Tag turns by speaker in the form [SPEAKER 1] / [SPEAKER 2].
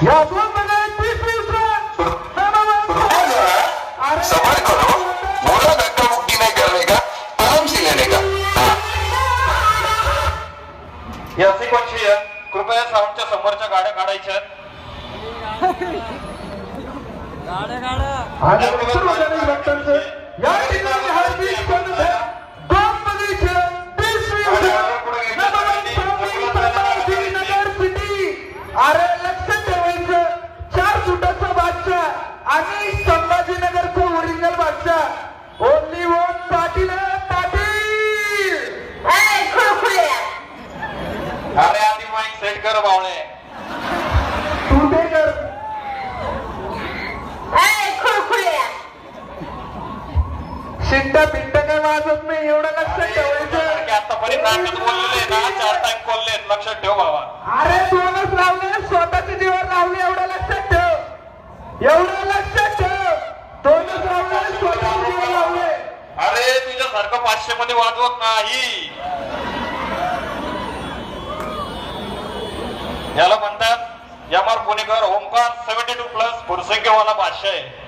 [SPEAKER 1] या दोन मध्ये 30
[SPEAKER 2] सबर करो, मोरा धक्का मुक्की नहीं करने का, आराम से लेने का.
[SPEAKER 3] याची कोणची आहे? कृपया साऊंडच्या समोरच्या गाड्या काढायच्या.
[SPEAKER 1] आणि सर्वजण भक्तांचं या ठिकाणी हार्दिक स्वागत आहे. दोन मधीचे 30 नगर सिटी. अरे लक्ष ठेवायचं, 4 फुटाचा बादशाह आणि संभाजीनगरचा ओरिजिनल बादशाह ओनली वन पाटील पाटील.
[SPEAKER 3] अरे आधी माईक सेट कर बावळे.
[SPEAKER 1] तू ते कर. शिट्टा पिट्टा काय वाजत नाही, एवढं लक्षात ठेवायचं.
[SPEAKER 3] आतापर्यंत नाटक बोललेले ना 4 टाइम बोललेत, लक्षात ठेव बाबा.
[SPEAKER 1] अरे दोनच लावले, स्वतःच्या जीवावर लावले, एवढं लक्षात ठेव. एवढं लक्षात ठेव, दोनच लावले, स्वतःच्या जीवावर लावले.
[SPEAKER 3] अरे तुझ्यासारखं 500 मध्ये वाजवत नाही. याला म्हणतात यमार पुणेकर ओमकार 72+ फुरसंख्यवाला बादशाह आहे.